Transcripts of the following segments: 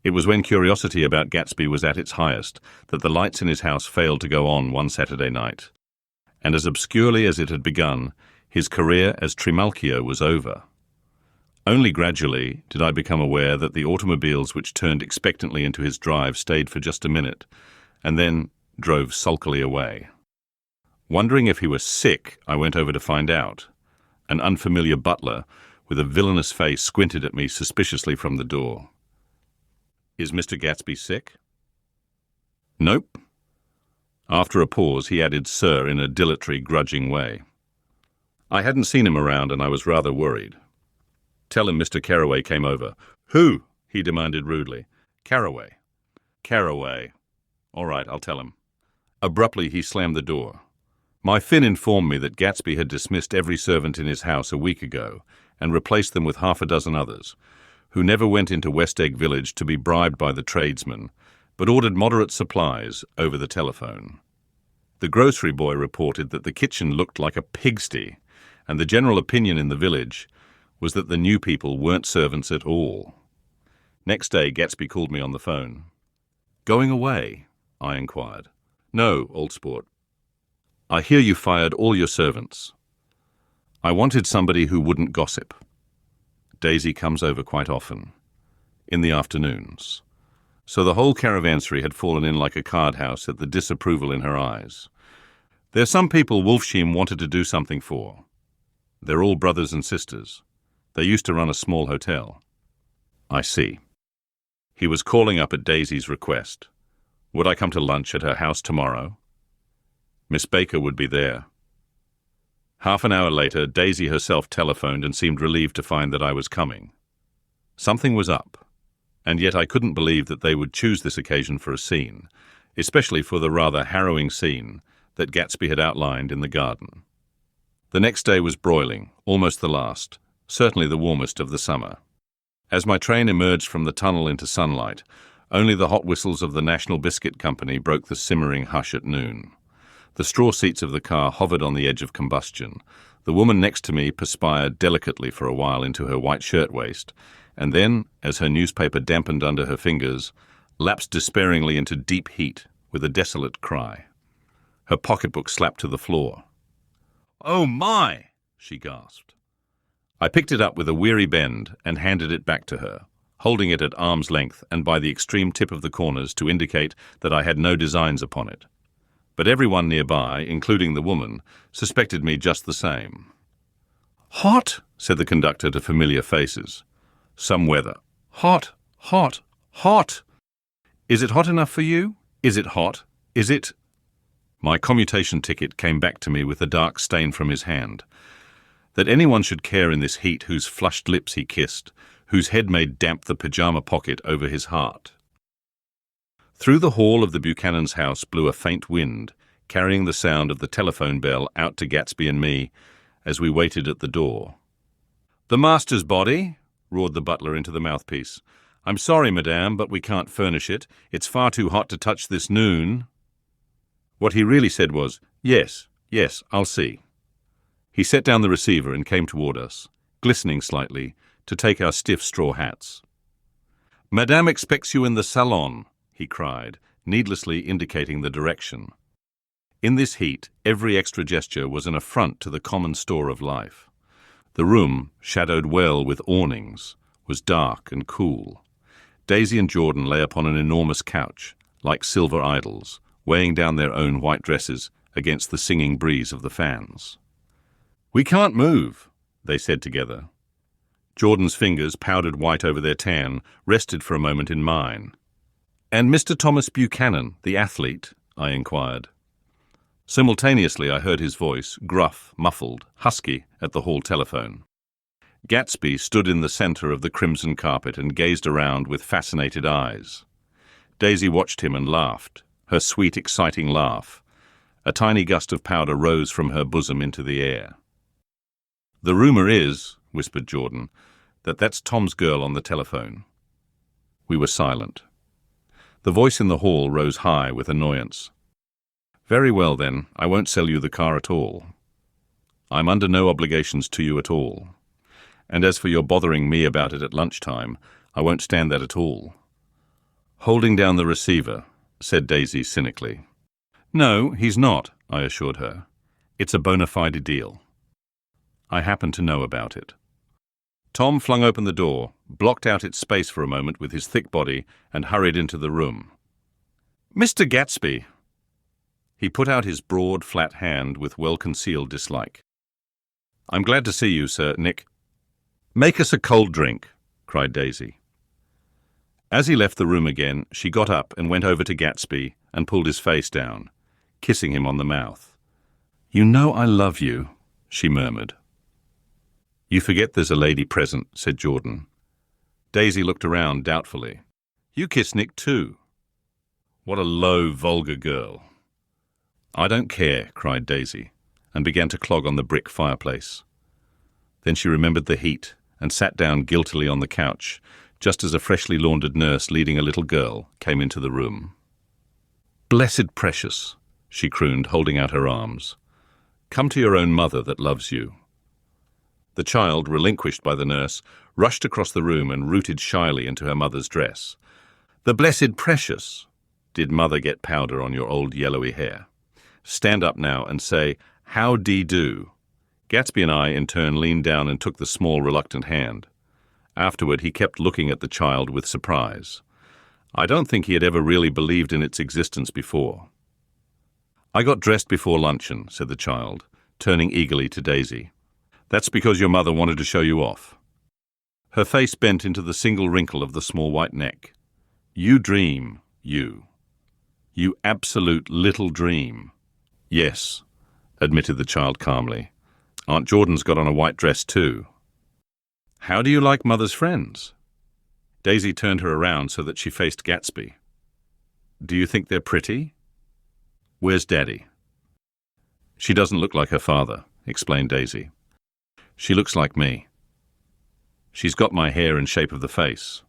It was when curiosity about Gatsby was at its highest that the lights in his house failed to go on one Saturday night. And as obscurely as it had begun, his career as Trimalchio was over. Only gradually did I become aware that the automobiles which turned expectantly into his drive stayed for just a minute, and then drove sulkily away. Wondering if he was sick, I went over to find out. An unfamiliar butler, with a villainous face, squinted at me suspiciously from the door. "Is Mr. Gatsby sick?" "Nope." After a pause, he added "sir" in a dilatory, grudging way. I hadn't seen him around, and I was rather worried. "Tell him Mr. Carraway came over." "Who?" he demanded rudely. "Carraway." "Carraway. All right, I'll tell him." Abruptly, he slammed the door. My Finn informed me that Gatsby had dismissed every servant in his house a week ago and replaced them with half a dozen others, who never went into West Egg Village to be bribed by the tradesmen, but ordered moderate supplies over the telephone. The grocery boy reported that the kitchen looked like a pigsty, and the general opinion in the village was that the new people weren't servants at all. Next day, Gatsby called me on the phone. "Going away?" I inquired. "No, old sport. I hear you fired all your servants. I wanted somebody who wouldn't gossip. Daisy comes over quite often, in the afternoons." So the whole caravansary had fallen in like a card house at the disapproval in her eyes. "There's some people Wolfsheim wanted to do something for. They're all brothers and sisters. They used to run a small hotel." "I see." He was calling up at Daisy's request. Would I come to lunch at her house tomorrow? Miss Baker would be there. Half an hour later, Daisy herself telephoned and seemed relieved to find that I was coming. Something was up, and yet I couldn't believe that they would choose this occasion for a scene, especially for the rather harrowing scene that Gatsby had outlined in the garden. The next day was broiling, almost the last, certainly the warmest of the summer. As my train emerged from the tunnel into sunlight, only the hot whistles of the National Biscuit Company broke the simmering hush at noon. The straw seats of the car hovered on the edge of combustion. The woman next to me perspired delicately for a while into her white shirtwaist, and then, as her newspaper dampened under her fingers, lapsed despairingly into deep heat with a desolate cry. Her pocketbook slapped to the floor. "Oh my!" she gasped. I picked it up with a weary bend and handed it back to her, holding it at arm's length and by the extreme tip of the corners to indicate that I had no designs upon it. But everyone nearby, including the woman, suspected me just the same. "Hot," said the conductor to familiar faces. "Some weather. Hot, hot, hot. Is it hot enough for you? Is it hot? Is it—" My commutation ticket came back to me with a dark stain from his hand. That anyone should care in this heat whose flushed lips he kissed, whose head made damp the pyjama pocket over his heart. Through the hall of the Buchanan's house blew a faint wind, carrying the sound of the telephone bell out to Gatsby and me as we waited at the door. "The master's body?" roared the butler into the mouthpiece. "I'm sorry, madame, but we can't furnish it. It's far too hot to touch this noon." What he really said was, "Yes, yes, I'll see." He set down the receiver and came toward us, glistening slightly, to take our stiff straw hats. "Madame expects you in the salon," he cried, needlessly indicating the direction. In this heat, every extra gesture was an affront to the common store of life. The room, shadowed well with awnings, was dark and cool. Daisy and Jordan lay upon an enormous couch, like silver idols, weighing down their own white dresses against the singing breeze of the fans. "We can't move," they said together. Jordan's fingers, powdered white over their tan, rested for a moment in mine. "And Mr. Thomas Buchanan, the athlete?" I inquired. Simultaneously I heard his voice, gruff, muffled, husky, at the hall telephone. Gatsby stood in the center of the crimson carpet and gazed around with fascinated eyes. Daisy watched him and laughed, her sweet, exciting laugh. A tiny gust of powder rose from her bosom into the air. "The rumor is," whispered Jordan, "that that's Tom's girl on the telephone." We were silent. The voice in the hall rose high with annoyance. "Very well, then, I won't sell you the car at all. I'm under no obligations to you at all. And as for your bothering me about it at lunchtime, I won't stand that at all. "Holding down the receiver," said Daisy cynically. "No, he's not," I assured her. "It's a bona fide deal. I happen to know about it." Tom flung open the door, blocked out its space for a moment with his thick body, and hurried into the room. "Mr. Gatsby!" He put out his broad, flat hand with well-concealed dislike. "I'm glad to see you, Sir Nick." "Make us a cold drink," cried Daisy. As he left the room again, she got up and went over to Gatsby and pulled his face down, kissing him on the mouth. "You know I love you," she murmured. "You forget there's a lady present," said Jordan. Daisy looked around doubtfully. "You kiss Nick too." "What a low, vulgar girl." "I don't care," cried Daisy, and began to clog on the brick fireplace. Then she remembered the heat and sat down guiltily on the couch, just as a freshly laundered nurse leading a little girl came into the room. "Blessed precious," she crooned, holding out her arms. "Come to your own mother that loves you." The child, relinquished by the nurse, rushed across the room and rooted shyly into her mother's dress. "The blessed precious! Did mother get powder on your old yellowy hair? Stand up now and say, 'How dee do?'" Gatsby and I in turn leaned down and took the small, reluctant hand. Afterward, he kept looking at the child with surprise. I don't think he had ever really believed in its existence before. "I got dressed before luncheon," said the child, turning eagerly to Daisy. "That's because your mother wanted to show you off." Her face bent into the single wrinkle of the small white neck. "You dream, you. You absolute little dream." "Yes," admitted the child calmly. "Aunt Jordan's got on a white dress too." "How do you like mother's friends?" Daisy turned her around so that she faced Gatsby. "Do you think they're pretty?" "Where's Daddy?" "She doesn't look like her father," explained Daisy. "She looks like me. She's got my hair and shape of the face."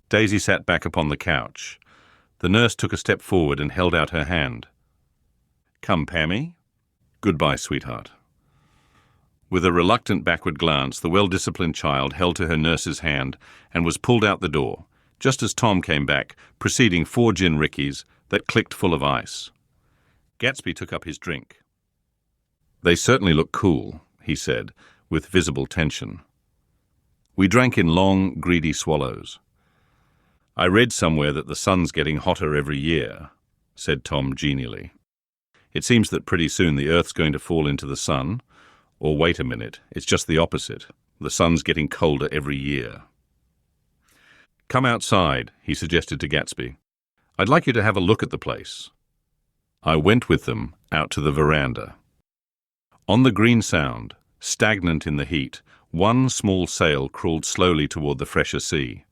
Daisy sat back upon the couch. The nurse took a step forward and held out her hand. "Come, Pammy. Goodbye, sweetheart." With a reluctant backward glance, the well-disciplined child held to her nurse's hand and was pulled out the door, just as Tom came back, preceding 4 gin rickeys that clicked full of ice. Gatsby took up his drink. "They certainly look cool," he said, with visible tension. We drank in long, greedy swallows. "I read somewhere that the sun's getting hotter every year," said Tom genially. "It seems that pretty soon the Earth's going to fall into the sun. Or wait a minute, it's just the opposite. The sun's getting colder every year." "Come outside," he suggested to Gatsby. "I'd like you to have a look at the place." I went with them out to the veranda. On the Green Sound, stagnant in the heat, one small sail crawled slowly toward the fresher sea.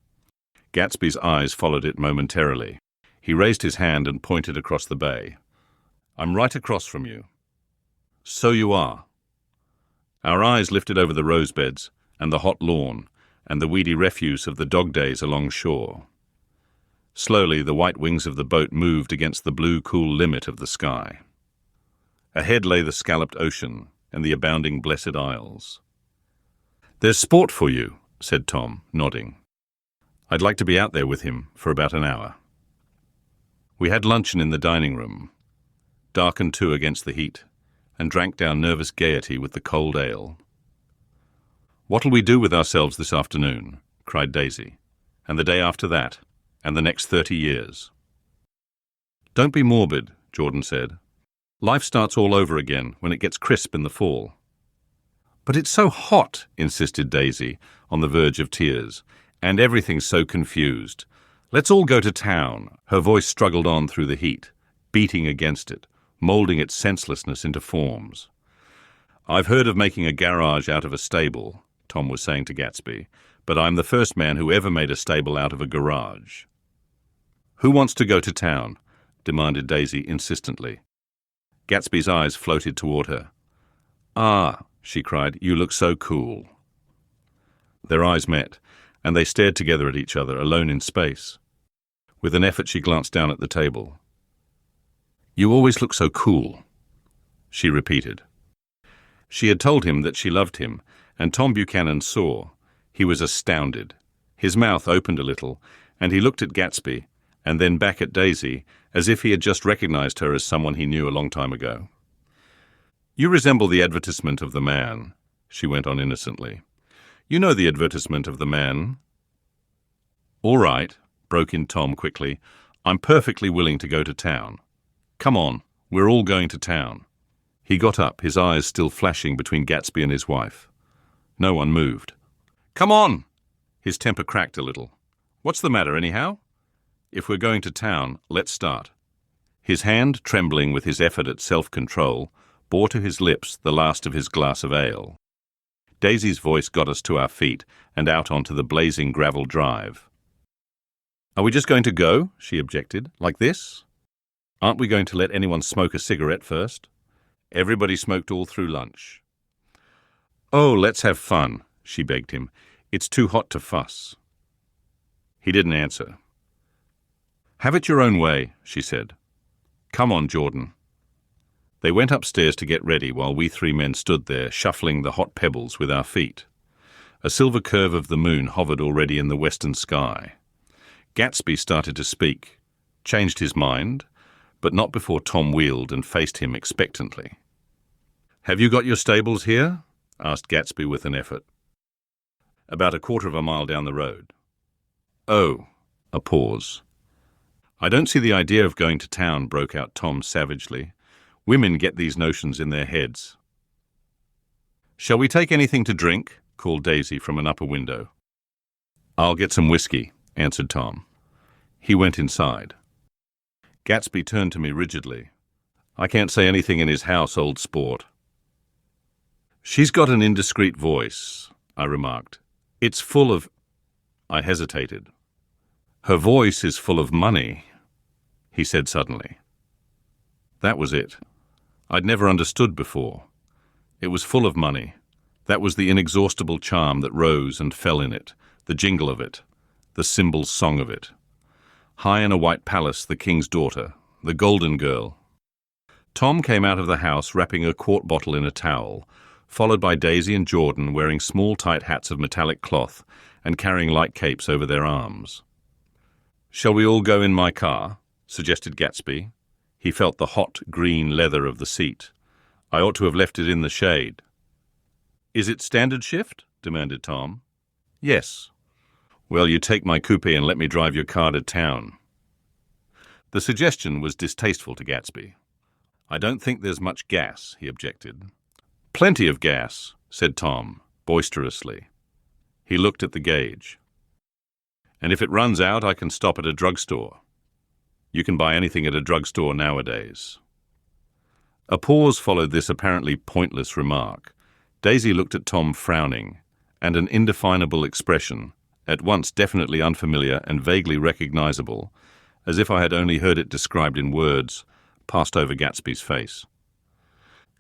Gatsby's eyes followed it momentarily. He raised his hand and pointed across the bay. "I'm right across from you." "So you are." Our eyes lifted over the rose beds and the hot lawn and the weedy refuse of the dog days along shore. Slowly, the white wings of the boat moved against the blue, cool limit of the sky. Ahead lay the scalloped ocean and the abounding Blessed Isles. "There's sport for you," said Tom, nodding. "I'd like to be out there with him for about an hour." We had luncheon in the dining room, darkened too against the heat, and drank down nervous gaiety with the cold ale. "What'll we do with ourselves this afternoon?" cried Daisy. "And the day after that, and the next 30 years. "Don't be morbid," Jordan said. "Life starts all over again when it gets crisp in the fall." "But it's so hot," insisted Daisy, on the verge of tears, "and everything's so confused. Let's all go to town." Her voice struggled on through the heat, beating against it, moulding its senselessness into forms. "I've heard of making a garage out of a stable," Tom was saying to Gatsby, "but I'm the first man who ever made a stable out of a garage." "Who wants to go to town?" demanded Daisy insistently. Gatsby's eyes floated toward her. "Ah," she cried, "you look so cool." Their eyes met, and they stared together at each other, alone in space. With an effort, she glanced down at the table. "You always look so cool," she repeated. She had told him that she loved him, and Tom Buchanan saw. He was astounded. His mouth opened a little, and he looked at Gatsby, and then back at Daisy, as if he had just recognized her as someone he knew a long time ago. "You resemble the advertisement of the man," she went on innocently. "You know the advertisement of the man." "All right," broke in Tom quickly. "I'm perfectly willing to go to town. Come on, we're all going to town." He got up, his eyes still flashing between Gatsby and his wife. No one moved. "Come on!" His temper cracked a little. "What's the matter, anyhow? If we're going to town, let's start." His hand, trembling with his effort at self-control, bore to his lips the last of his glass of ale. Daisy's voice got us to our feet and out onto the blazing gravel drive. "Are we just going to go?" she objected. "Like this? Aren't we going to let anyone smoke a cigarette first? Everybody smoked all through lunch." "Oh, let's have fun," she begged him. "It's too hot to fuss." He didn't answer. "Have it your own way," she said. "Come on, Jordan." They went upstairs to get ready while we three men stood there, shuffling the hot pebbles with our feet. A silver curve of the moon hovered already in the western sky. Gatsby started to speak, changed his mind, but not before Tom wheeled and faced him expectantly. "Have you got your stables here?" asked Gatsby with an effort. "About a quarter of a mile down the road." "Oh," a pause. "I don't see the idea of going to town," broke out Tom savagely. "Women get these notions in their heads." "Shall we take anything to drink?" called Daisy from an upper window. "I'll get some whiskey," answered Tom. He went inside. Gatsby turned to me rigidly. "I can't say anything in his house, old sport." "She's got an indiscreet voice," I remarked. "It's full of—" I hesitated. "Her voice is full of money," he said suddenly. That was it. I'd never understood before. It was full of money. That was the inexhaustible charm that rose and fell in it, the jingle of it, the cymbal song of it. High in a white palace, the king's daughter, the golden girl. Tom came out of the house wrapping a quart bottle in a towel, followed by Daisy and Jordan wearing small tight hats of metallic cloth and carrying light capes over their arms. "Shall we all go in my car?" suggested Gatsby. He felt the hot green leather of the seat. "I ought to have left it in the shade." "Is it standard shift?" demanded Tom. "Yes." "Well, you take my coupe and let me drive your car to town." The suggestion was distasteful to Gatsby. "I don't think there's much gas," he objected. "Plenty of gas," said Tom, boisterously. He looked at the gauge. "And if it runs out, I can stop at a drugstore. You can buy anything at a drugstore nowadays." A pause followed this apparently pointless remark. Daisy looked at Tom frowning, and an indefinable expression, at once definitely unfamiliar and vaguely recognizable, as if I had only heard it described in words, passed over Gatsby's face.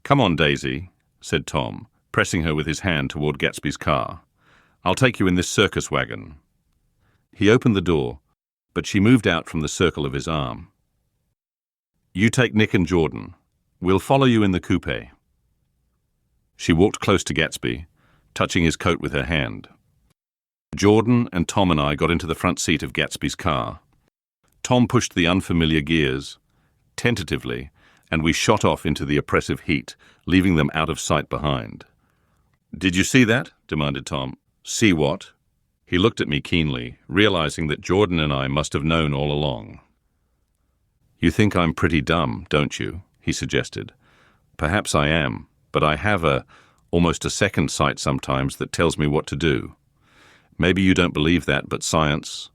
"Come on, Daisy," said Tom, pressing her with his hand toward Gatsby's car. "I'll take you in this circus wagon." He opened the door, but she moved out from the circle of his arm. "You take Nick and Jordan. We'll follow you in the coupe." She walked close to Gatsby, touching his coat with her hand. Jordan and Tom and I got into the front seat of Gatsby's car. Tom pushed the unfamiliar gears, tentatively, and we shot off into the oppressive heat, leaving them out of sight behind. "Did you see that?" demanded Tom. "See what?" He looked at me keenly, realizing that Jordan and I must have known all along. "You think I'm pretty dumb, don't you?" he suggested. "Perhaps I am, but I have almost a second sight sometimes that tells me what to do. Maybe you don't believe that, but science—"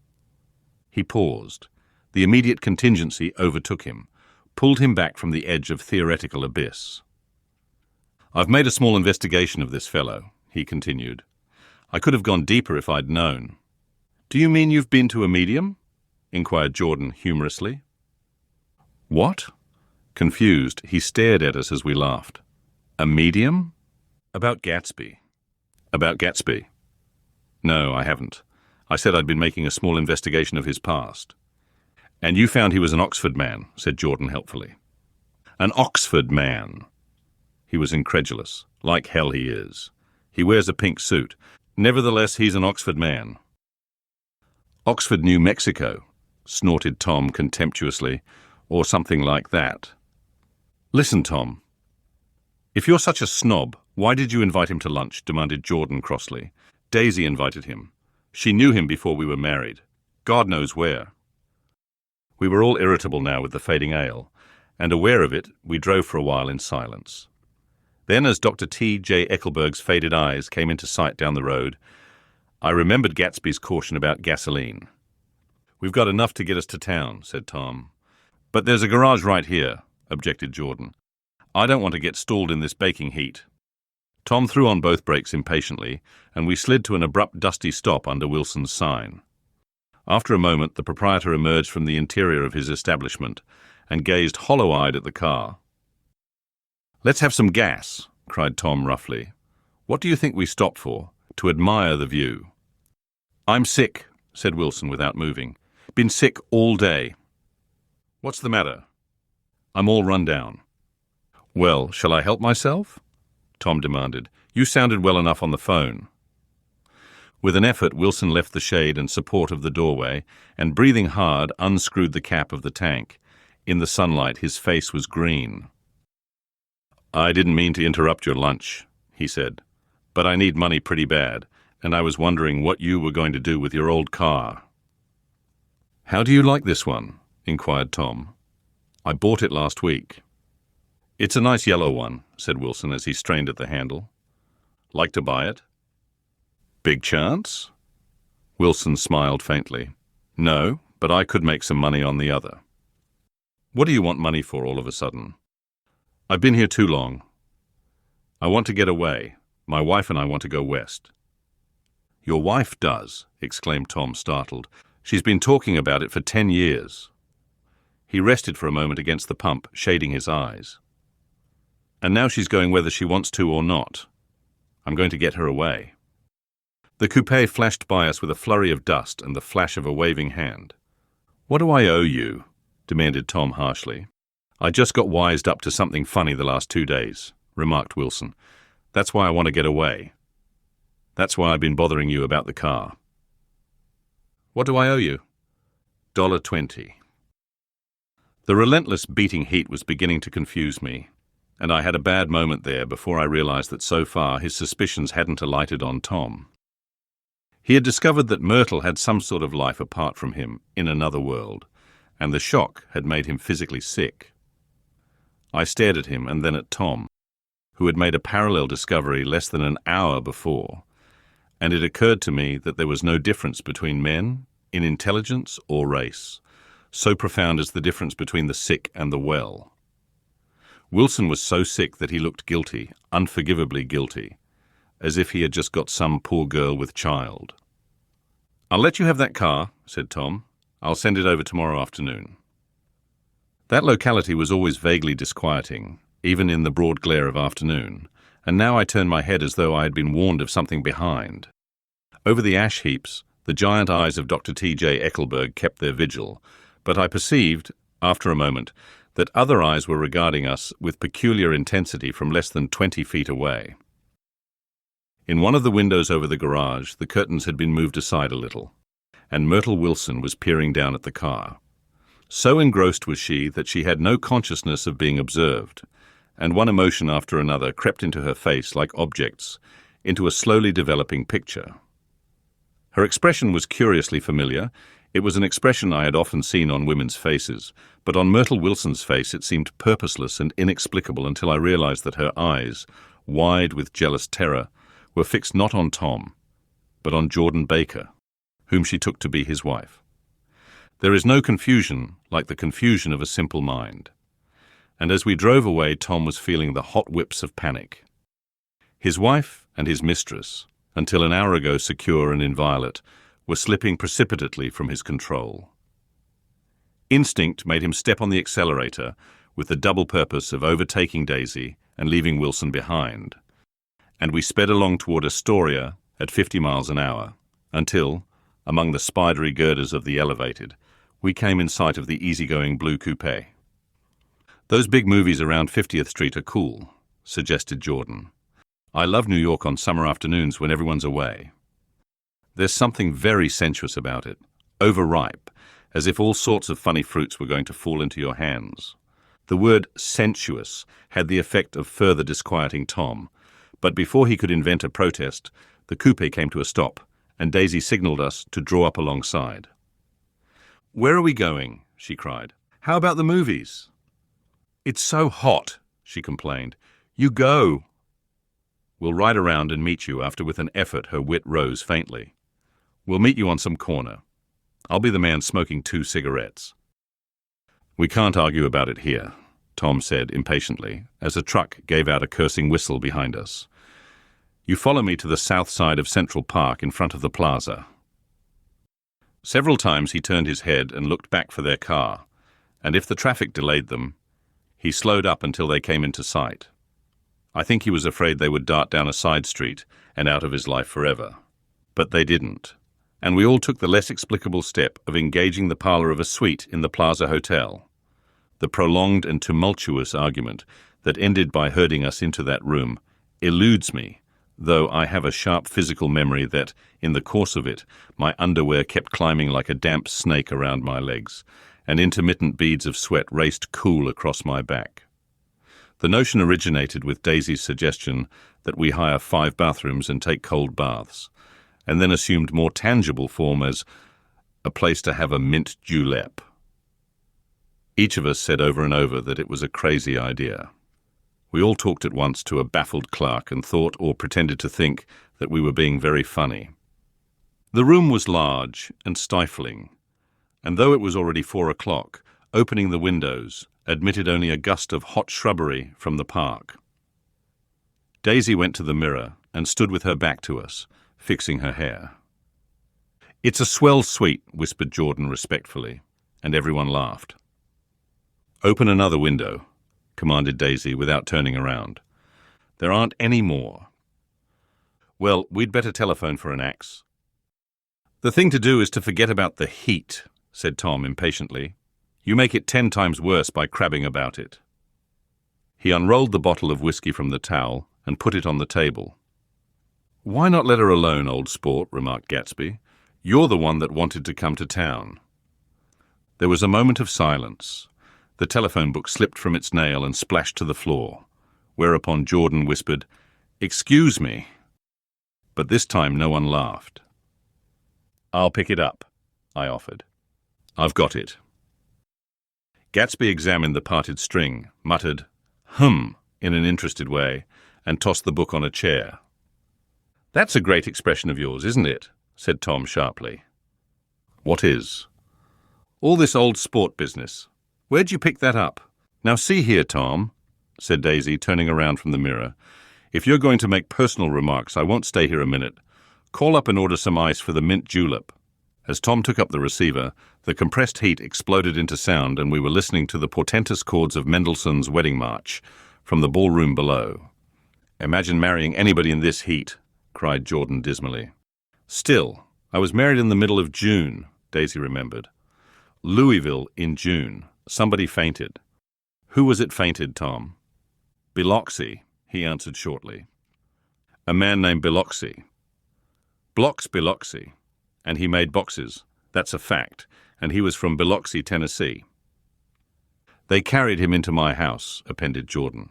He paused. The immediate contingency overtook him, pulled him back from the edge of theoretical abyss. "I've made a small investigation of this fellow," he continued. "I could have gone deeper if I'd known." "Do you mean you've been to a medium?" inquired Jordan humorously. "What?" Confused, he stared at us as we laughed. "A medium?" "About Gatsby." "About Gatsby?" "No, I haven't. I said I'd been making a small investigation of his past." "And you found he was an Oxford man," said Jordan helpfully. "An Oxford man?" He was incredulous. "Like hell he is. He wears a pink suit. Nevertheless, he's an Oxford man." "Oxford, New Mexico," snorted Tom contemptuously, or something like that. Listen, Tom. If you're such a snob, why did you invite him to lunch? Demanded Jordan crossly. Daisy invited him. She knew him before we were married. God knows where. We were all irritable now with the fading ale, and aware of it, we drove for a while in silence. Then, as Dr. T.J. Eckelberg's faded eyes came into sight down the road, I remembered Gatsby's caution about gasoline. We've got enough to get us to town, said Tom. But there's a garage right here, objected Jordan. I don't want to get stalled in this baking heat. Tom threw on both brakes impatiently, and we slid to an abrupt dusty stop under Wilson's sign. After a moment, the proprietor emerged from the interior of his establishment and gazed hollow-eyed at the car. Let's have some gas, cried Tom roughly. What do you think we stopped for? To admire the view. I'm sick, said Wilson without moving. Been sick all day. What's the matter? I'm all run down. Well, shall I help myself? Tom demanded. You sounded well enough on the phone. With an effort, Wilson left the shade and support of the doorway, and breathing hard, unscrewed the cap of the tank. In the sunlight, his face was green. I didn't mean to interrupt your lunch, he said, but I need money pretty bad, and I was wondering what you were going to do with your old car. How do you like this one? Inquired Tom. I bought it last week. It's a nice yellow one, said Wilson as he strained at the handle. Like to buy it? Big chance? Wilson smiled faintly. No, but I could make some money on the other. What do you want money for all of a sudden? I've been here too long. I want to get away. My wife and I want to go west. Your wife does, exclaimed Tom, startled. She's been talking about it for 10 years. He rested for a moment against the pump, shading his eyes. And now she's going whether she wants to or not. I'm going to get her away. The coupe flashed by us with a flurry of dust and the flash of a waving hand. What do I owe you? Demanded Tom harshly. I just got wised up to something funny the last 2 days, remarked Wilson. That's why I want to get away. That's why I've been bothering you about the car. What do I owe you? $1.20. The relentless beating heat was beginning to confuse me, and I had a bad moment there before I realized that so far his suspicions hadn't alighted on Tom. He had discovered that Myrtle had some sort of life apart from him in another world, and the shock had made him physically sick. I stared at him and then at Tom, who had made a parallel discovery less than an hour before, and it occurred to me that there was no difference between men in intelligence or race, so profound as the difference between the sick and the well. Wilson was so sick that he looked guilty, unforgivably guilty, as if he had just got some poor girl with child. I'll let you have that car, said Tom. I'll send it over tomorrow afternoon. That locality was always vaguely disquieting, even in the broad glare of afternoon, and now I turned my head as though I had been warned of something behind. Over the ash heaps, the giant eyes of Dr. T.J. Eckelberg kept their vigil, but I perceived, after a moment, that other eyes were regarding us with peculiar intensity from less than 20 feet away. In one of the windows over the garage, the curtains had been moved aside a little, and Myrtle Wilson was peering down at the car. So engrossed was she that she had no consciousness of being observed, and one emotion after another crept into her face like objects, into a slowly developing picture. Her expression was curiously familiar. It was an expression I had often seen on women's faces, but on Myrtle Wilson's face it seemed purposeless and inexplicable until I realized that her eyes, wide with jealous terror, were fixed not on Tom, but on Jordan Baker, whom she took to be his wife. There is no confusion like the confusion of a simple mind. And as we drove away, Tom was feeling the hot whips of panic. His wife and his mistress, until an hour ago secure and inviolate, were slipping precipitately from his control. Instinct made him step on the accelerator with the double purpose of overtaking Daisy and leaving Wilson behind, and we sped along toward Astoria at 50 miles an hour, until, among the spidery girders of the elevated, we came in sight of the easygoing blue coupe. Those big movies around 50th Street are cool, suggested Jordan. I love New York on summer afternoons when everyone's away. There's something very sensuous about it, overripe, as if all sorts of funny fruits were going to fall into your hands. The word sensuous had the effect of further disquieting Tom, but before he could invent a protest, the coupe came to a stop, and Daisy signalled us to draw up alongside. "Where are we going?" she cried. "How about the movies?" "It's so hot," she complained. "You go." "We'll ride around and meet you after." With an effort, her wit rose faintly. "We'll meet you on some corner. I'll be the man smoking 2 cigarettes. "We can't argue about it here," Tom said impatiently, as a truck gave out a cursing whistle behind us. "You follow me to the south side of Central Park in front of the plaza." Several times he turned his head and looked back for their car, and if the traffic delayed them, he slowed up until they came into sight. I think he was afraid they would dart down a side street and out of his life forever. But they didn't, and we all took the less explicable step of engaging the parlour of a suite in the Plaza Hotel. The prolonged and tumultuous argument that ended by herding us into that room eludes me, though I have a sharp physical memory that, in the course of it, my underwear kept climbing like a damp snake around my legs, and intermittent beads of sweat raced cool across my back. The notion originated with Daisy's suggestion that we hire 5 bathrooms and take cold baths, and then assumed more tangible form as a place to have a mint julep. Each of us said over and over that it was a crazy idea. We all talked at once to a baffled clerk and thought or pretended to think that we were being very funny. The room was large and stifling, and though it was already 4 o'clock, opening the windows admitted only a gust of hot shrubbery from the park. Daisy went to the mirror and stood with her back to us, fixing her hair. "It's a swell suite," whispered Jordan respectfully, and everyone laughed. "Open another window," commanded Daisy without turning around. "There aren't any more." "Well, we'd better telephone for an axe." "The thing to do is to forget about the heat," said Tom impatiently. "You make it 10 times worse by crabbing about it." He unrolled the bottle of whiskey from the towel and put it on the table. "Why not let her alone, old sport?" remarked Gatsby. "You're the one that wanted to come to town." There was a moment of silence. The telephone book slipped from its nail and splashed to the floor, whereupon Jordan whispered, "Excuse me." But this time no one laughed. "I'll pick it up," I offered. "I've got it." Gatsby examined the parted string, muttered, in an interested way, and tossed the book on a chair. "That's a great expression of yours, isn't it?" said Tom sharply. "What is?" "All this old sport business. Where'd you pick that up?" "Now see here, Tom," said Daisy, turning around from the mirror. "If you're going to make personal remarks, I won't stay here a minute. Call up and order some ice for the mint julep." As Tom took up the receiver, the compressed heat exploded into sound, and we were listening to the portentous chords of Mendelssohn's Wedding March from the ballroom below. "Imagine marrying anybody in this heat," cried Jordan dismally. "Still, I was married in the middle of June," Daisy remembered. "Louisville in June. Somebody fainted." "Who was it fainted, Tom?" "Biloxi," he answered shortly. "A man named Biloxi. Blocks Biloxi. And he made boxes. That's a fact. And he was from Biloxi, Tennessee." "They carried him into my house," appended Jordan,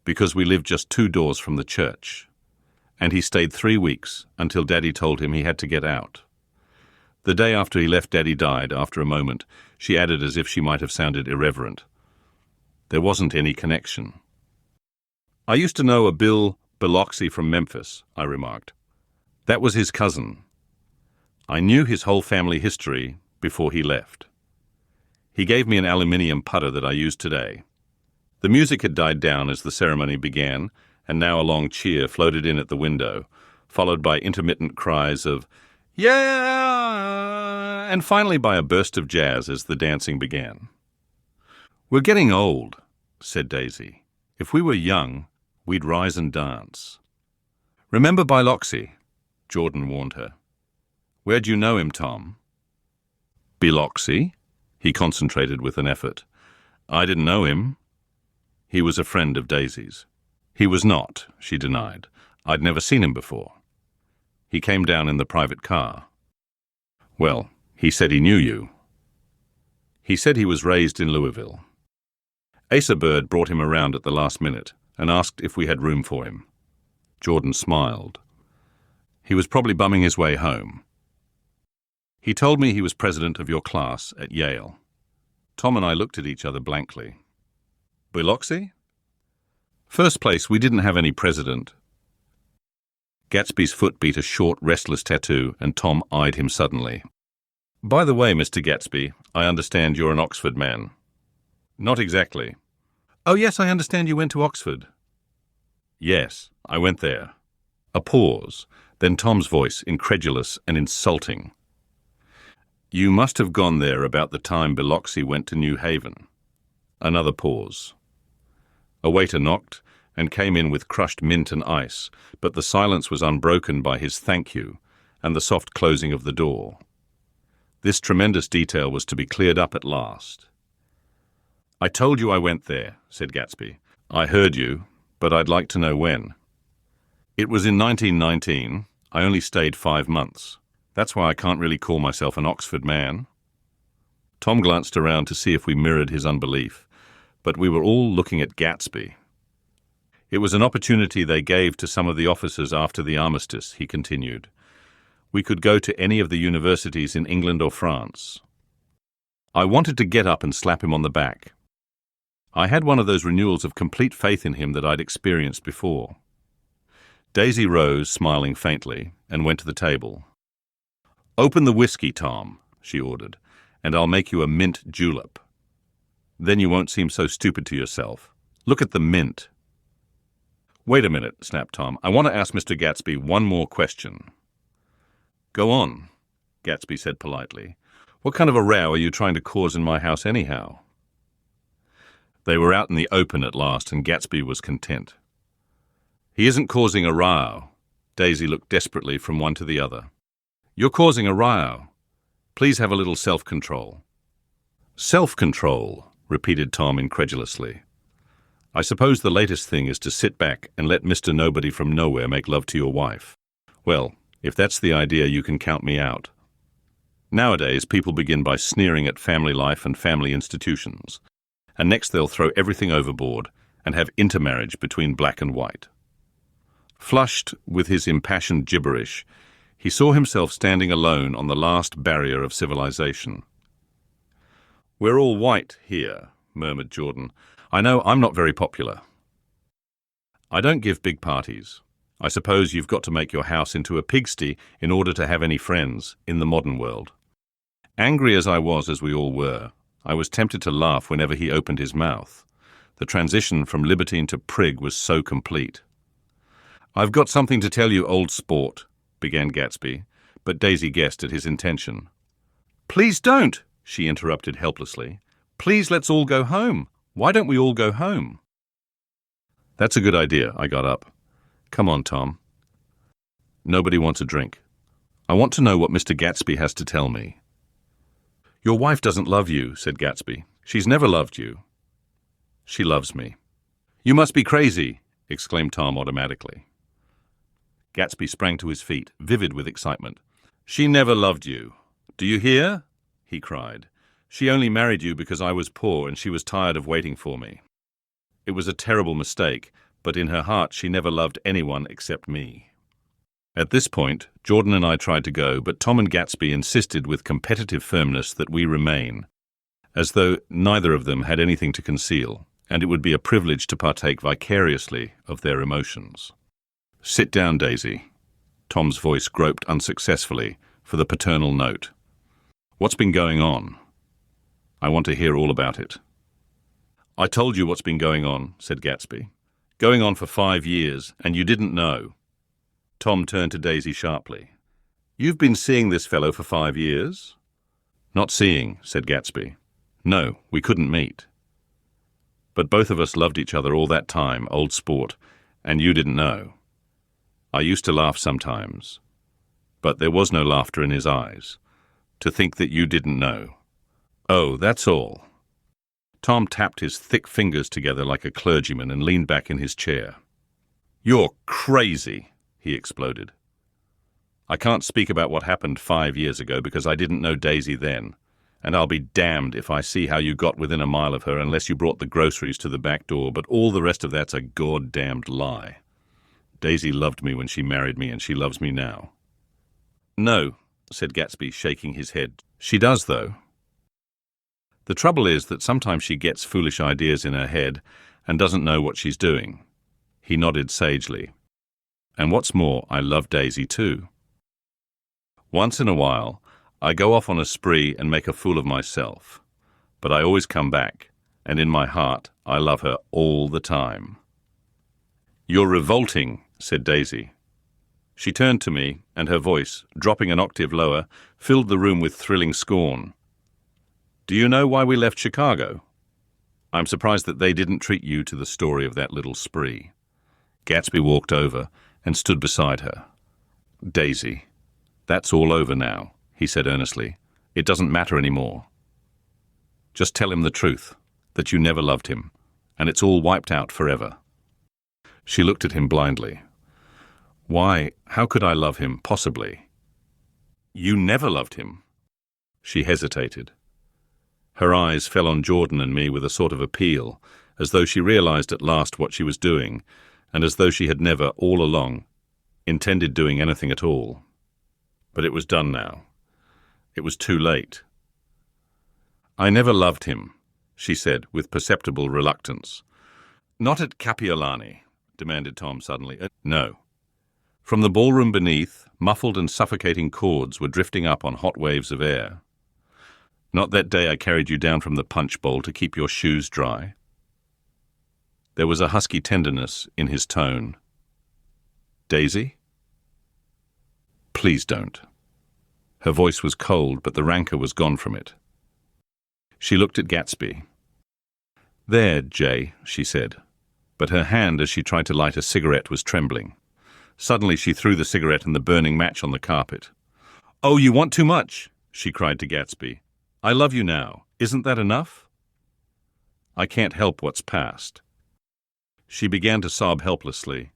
"because we lived just 2 doors from the church. And he stayed 3 weeks until Daddy told him he had to get out. The day after he left, Daddy died." After a moment, she added as if she might have sounded irreverent, "There wasn't any connection." "I used to know a Bill Biloxi from Memphis," I remarked. "That was his cousin. I knew his whole family history before he left. He gave me an aluminium putter that I use today." The music had died down as the ceremony began, and now a long cheer floated in at the window, followed by intermittent cries of "Yeah!" and finally by a burst of jazz as the dancing began. "We're getting old," said Daisy. "If we were young, we'd rise and dance." "Remember Biloxi," Jordan warned her. "Where'd you know him, Tom?" "Biloxi?" He concentrated with an effort. "I didn't know him." "He was a friend of Daisy's." "He was not," she denied. "I'd never seen him before. He came down in the private car." "Well, he said he knew you." He said he was raised in Louisville. Asa Bird brought him around at the last minute and asked if we had room for him. Jordan smiled. He was probably bumming his way home. He told me he was president of your class at Yale. Tom and I looked at each other blankly. Biloxi? First place, we didn't have any president. Gatsby's foot beat a short, restless tattoo, and Tom eyed him suddenly. By the way, Mr. Gatsby, I understand you're an Oxford man. Not exactly. Oh, yes, I understand you went to Oxford. Yes, I went there. A pause, then Tom's voice, incredulous and insulting. You must have gone there about the time Biloxi went to New Haven. Another pause. A waiter knocked and came in with crushed mint and ice, but the silence was unbroken by his thank you and the soft closing of the door. This tremendous detail was to be cleared up at last. I told you I went there, said Gatsby. I heard you, but I'd like to know when. It was in 1919. I only stayed 5 months. That's why I can't really call myself an Oxford man. Tom glanced around to see if we mirrored his unbelief, but we were all looking at Gatsby. It was an opportunity they gave to some of the officers after the armistice, he continued. We could go to any of the universities in England or France. I wanted to get up and slap him on the back. I had one of those renewals of complete faith in him that I'd experienced before. Daisy rose, smiling faintly, and went to the table. Open the whiskey, Tom, she ordered, and I'll make you a mint julep. Then you won't seem so stupid to yourself. Look at the mint. Wait a minute, snapped Tom. I want to ask Mr. Gatsby one more question. Go on, Gatsby said politely. What kind of a row are you trying to cause in my house anyhow? They were out in the open at last, and Gatsby was content. He isn't causing a row. Daisy looked desperately from one to the other. You're causing a row. Please have a little self-control. Self-control, repeated Tom incredulously. I suppose the latest thing is to sit back and let Mr. Nobody from Nowhere make love to your wife. Well, if that's the idea, you can count me out. Nowadays, people begin by sneering at family life and family institutions, and next they'll throw everything overboard and have intermarriage between black and white. Flushed with his impassioned gibberish, he saw himself standing alone on the last barrier of civilization. We're all white here, murmured Jordan. I know I'm not very popular. I don't give big parties. I suppose you've got to make your house into a pigsty in order to have any friends in the modern world. Angry as I was, as we all were, I was tempted to laugh whenever he opened his mouth. The transition from libertine to prig was so complete. I've got something to tell you, old sport, began Gatsby, but Daisy guessed at his intention. Please don't, she interrupted helplessly. Please let's all go home. Why don't we all go home? That's a good idea, I got up. Come on, Tom. Nobody wants a drink. I want to know what Mr. Gatsby has to tell me. Your wife doesn't love you, said Gatsby. She's never loved you. She loves me. You must be crazy, exclaimed Tom automatically. Gatsby sprang to his feet, vivid with excitement. She never loved you. Do you hear? He cried. She only married you because I was poor and she was tired of waiting for me. It was a terrible mistake, but in her heart she never loved anyone except me. At this point, Jordan and I tried to go, but Tom and Gatsby insisted with competitive firmness that we remain, as though neither of them had anything to conceal, and it would be a privilege to partake vicariously of their emotions. Sit down, Daisy. Tom's voice groped unsuccessfully for the paternal note. What's been going on? I want to hear all about it. I told you what's been going on, said Gatsby. Going on for 5 years, and you didn't know. Tom turned to Daisy sharply. You've been seeing this fellow for 5 years? Not seeing, said Gatsby. No, we couldn't meet. But both of us loved each other all that time, old sport, and you didn't know. I used to laugh sometimes, but there was no laughter in his eyes. To think that you didn't know. Oh, that's all. Tom tapped his thick fingers together like a clergyman and leaned back in his chair. You're crazy, he exploded. I can't speak about what happened 5 years ago because I didn't know Daisy then, and I'll be damned if I see how you got within a mile of her unless you brought the groceries to the back door, but all the rest of that's a goddamned lie. Daisy loved me when she married me, and she loves me now." "No," said Gatsby, shaking his head. "She does, though. The trouble is that sometimes she gets foolish ideas in her head and doesn't know what she's doing." He nodded sagely. "And what's more, I love Daisy too. Once in a while, I go off on a spree and make a fool of myself. But I always come back, and in my heart, I love her all the time." "You're revolting," said Daisy. She turned to me, and her voice, dropping an octave lower, filled the room with thrilling scorn. "Do you know why we left Chicago? I'm surprised that they didn't treat you to the story of that little spree." Gatsby walked over and stood beside her. "Daisy, that's all over now," he said earnestly. "It doesn't matter anymore. Just tell him the truth, that you never loved him, and it's all wiped out forever." She looked at him blindly. "Why, how could I love him, possibly?" "You never loved him." She hesitated. Her eyes fell on Jordan and me with a sort of appeal, as though she realized at last what she was doing, and as though she had never, all along, intended doing anything at all. But it was done now. It was too late. "I never loved him," she said with perceptible reluctance. "Not at Kapiolani," demanded Tom suddenly. "No." From the ballroom beneath, muffled and suffocating chords were drifting up on hot waves of air. "Not that day I carried you down from the punch bowl to keep your shoes dry." There was a husky tenderness in his tone. "Daisy? Please don't." Her voice was cold, but the rancor was gone from it. She looked at Gatsby. "There, Jay," she said, but her hand as she tried to light a cigarette was trembling. Suddenly she threw the cigarette and the burning match on the carpet. "Oh, you want too much," she cried to Gatsby. "I love you now. Isn't that enough?" "I can't help what's past." She began to sob helplessly.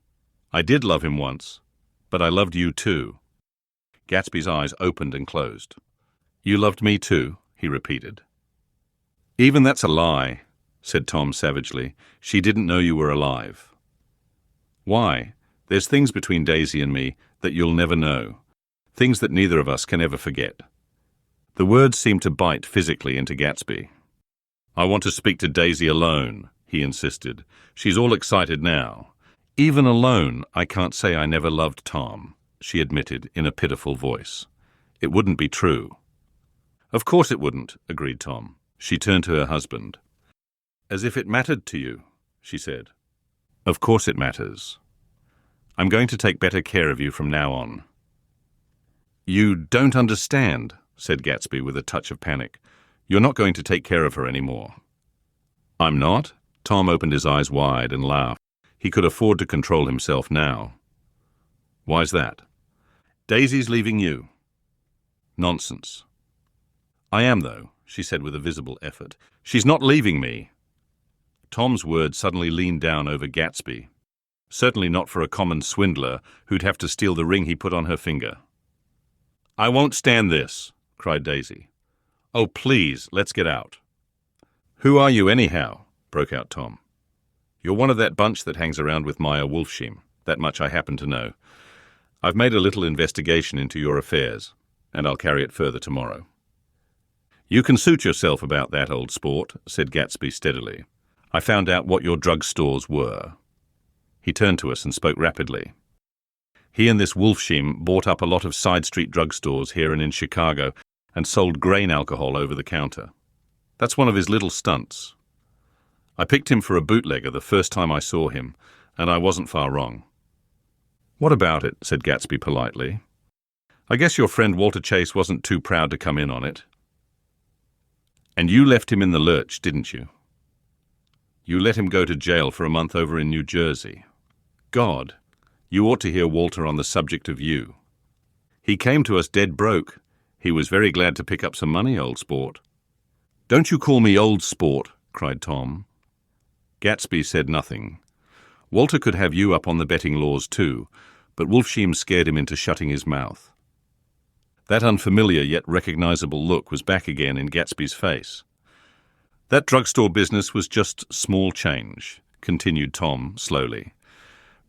"I did love him once, but I loved you too." Gatsby's eyes opened and closed. "You loved me too," he repeated. "Even that's a lie," said Tom savagely. "She didn't know you were alive." "Why? There's things between Daisy and me that you'll never know, things that neither of us can ever forget." The words seemed to bite physically into Gatsby. "I want to speak to Daisy alone," he insisted. "She's all excited now." "Even alone, I can't say I never loved Tom," she admitted in a pitiful voice. "It wouldn't be true." "Of course it wouldn't," agreed Tom. She turned to her husband. "As if it mattered to you," she said. "Of course it matters. I'm going to take better care of you from now on." "You don't understand," said Gatsby with a touch of panic. "You're not going to take care of her anymore." "I'm not?" Tom opened his eyes wide and laughed. He could afford to control himself now. "Why's that?" "Daisy's leaving you." "Nonsense." "I am, though," she said with a visible effort. "She's not leaving me." Tom's words suddenly leaned down over Gatsby. Certainly not for a common swindler who'd have to steal the ring he put on her finger. "I won't stand this," cried Daisy. "Oh, please, let's get out." "Who are you anyhow?" broke out Tom. "You're one of that bunch that hangs around with Maya Wolfsheim. That much I happen to know. I've made a little investigation into your affairs, and I'll carry it further tomorrow." "You can suit yourself about that, old sport," said Gatsby steadily. "I found out what your drug stores were." He turned to us and spoke rapidly. "He and this Wolfsheim bought up a lot of side street drugstores here and in Chicago and sold grain alcohol over the counter. That's one of his little stunts. I picked him for a bootlegger the first time I saw him, and I wasn't far wrong." "What about it?" said Gatsby politely. "I guess your friend Walter Chase wasn't too proud to come in on it." "And you left him in the lurch, didn't you? You let him go to jail for a month over in New Jersey. God, you ought to hear Walter on the subject of you. He came to us dead broke. He was very glad to pick up some money, old sport." "Don't you call me old sport," cried Tom. Gatsby said nothing. Walter could have you up on the betting laws too, but Wolfsheim scared him into shutting his mouth. That unfamiliar yet recognizable look was back again in Gatsby's face. "That drugstore business was just small change," continued Tom slowly.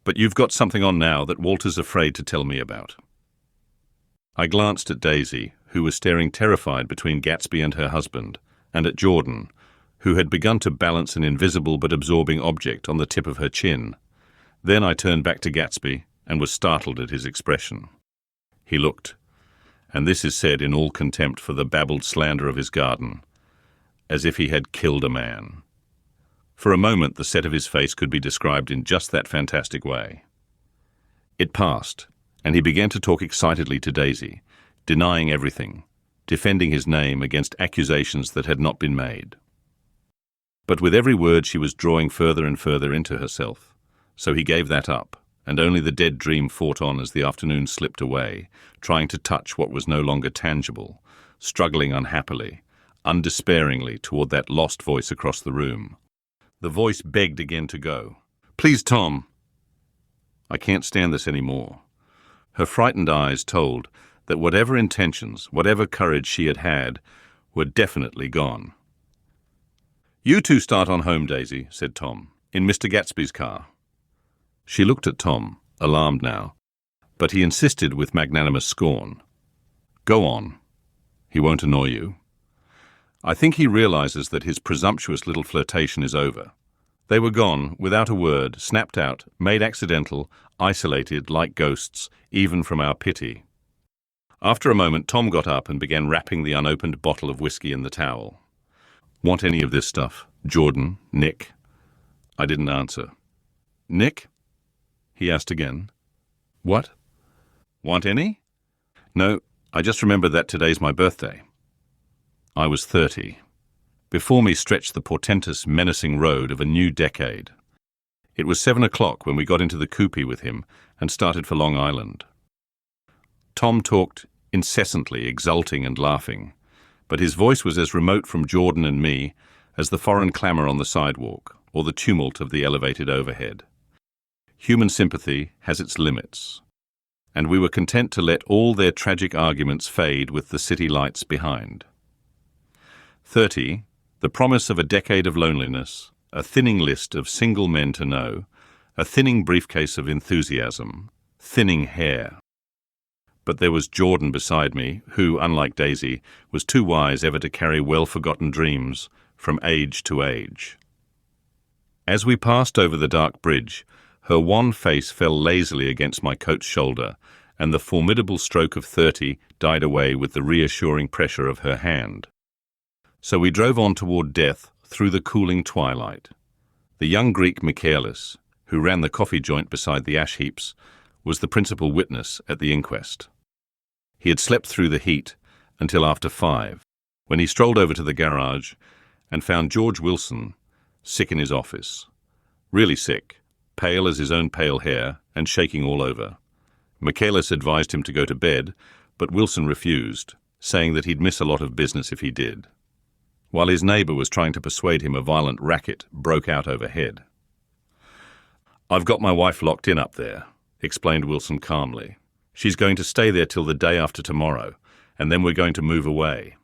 "But you've got something on now that Walter's afraid to tell me about." I glanced at Daisy, who was staring terrified between Gatsby and her husband, and at Jordan, who had begun to balance an invisible but absorbing object on the tip of her chin. Then I turned back to Gatsby and was startled at his expression. He looked, and this is said in all contempt for the babbled slander of his garden, as if he had killed a man. For a moment the set of his face could be described in just that fantastic way. It passed, and he began to talk excitedly to Daisy, denying everything, defending his name against accusations that had not been made. But with every word she was drawing further and further into herself, so he gave that up, and only the dead dream fought on as the afternoon slipped away, trying to touch what was no longer tangible, struggling unhappily, undespairingly toward that lost voice across the room. The voice begged again to go. "Please, Tom. I can't stand this any more." Her frightened eyes told that whatever intentions, whatever courage she had had, were definitely gone. "You two start on home, Daisy," said Tom, "in Mr. Gatsby's car." She looked at Tom, alarmed now, but he insisted with magnanimous scorn. "Go on. He won't annoy you. I think he realizes that his presumptuous little flirtation is over." They were gone, without a word, snapped out, made accidental, isolated like ghosts, even from our pity. After a moment, Tom got up and began wrapping the unopened bottle of whiskey in the towel. "Want any of this stuff? Jordan? Nick?" I didn't answer. "Nick?" he asked again. "What? Want any?" "No, I just remembered that today's my birthday." I was 30. Before me stretched the portentous, menacing road of a new decade. It was 7 o'clock when we got into the coupé with him and started for Long Island. Tom talked incessantly, exulting and laughing, but his voice was as remote from Jordan and me as the foreign clamour on the sidewalk or the tumult of the elevated overhead. Human sympathy has its limits, and we were content to let all their tragic arguments fade with the city lights behind. 30, the promise of a decade of loneliness, a thinning list of single men to know, a thinning briefcase of enthusiasm, thinning hair. But there was Jordan beside me, who, unlike Daisy, was too wise ever to carry well-forgotten dreams from age to age. As we passed over the dark bridge, her wan face fell lazily against my coat's shoulder, and the formidable stroke of 30 died away with the reassuring pressure of her hand. So we drove on toward death through the cooling twilight. The young Greek Michaelis, who ran the coffee joint beside the ash heaps, was the principal witness at the inquest. He had slept through the heat until after 5, when he strolled over to the garage and found George Wilson sick in his office. Really sick, pale as his own pale hair and shaking all over. Michaelis advised him to go to bed, but Wilson refused, saying that he'd miss a lot of business if he did, while his neighbour was trying to persuade him a violent racket broke out overhead. "I've got my wife locked in up there," explained Wilson calmly. "She's going to stay there till the day after tomorrow, and then we're going to move away."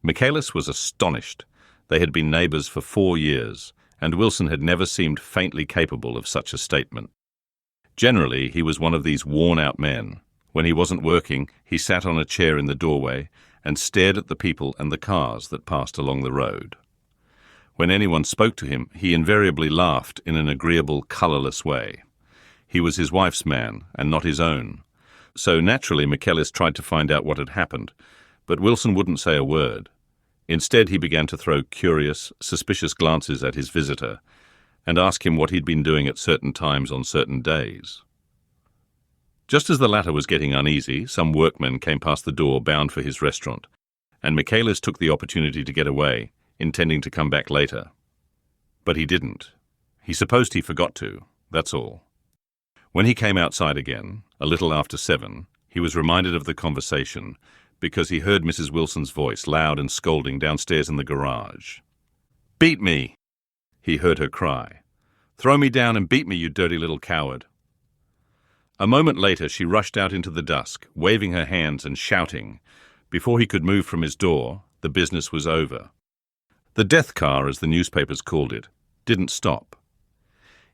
Michaelis was astonished. They had been neighbours for 4 years, and Wilson had never seemed faintly capable of such a statement. Generally, he was one of these worn-out men. When he wasn't working, he sat on a chair in the doorway and stared at the people and the cars that passed along the road. When anyone spoke to him, he invariably laughed in an agreeable, colourless way. He was his wife's man, and not his own. So naturally, Michaelis tried to find out what had happened, but Wilson wouldn't say a word. Instead, he began to throw curious, suspicious glances at his visitor and ask him what he'd been doing at certain times on certain days. Just as the latter was getting uneasy, some workmen came past the door bound for his restaurant, and Michaelis took the opportunity to get away, intending to come back later. But he didn't. He supposed he forgot to, that's all. When he came outside again, a little after 7, he was reminded of the conversation because he heard Mrs. Wilson's voice, loud and scolding, downstairs in the garage. "Beat me!" he heard her cry. "Throw me down and beat me, you dirty little coward." A moment later, she rushed out into the dusk, waving her hands and shouting. Before he could move from his door, the business was over. The death car, as the newspapers called it, didn't stop.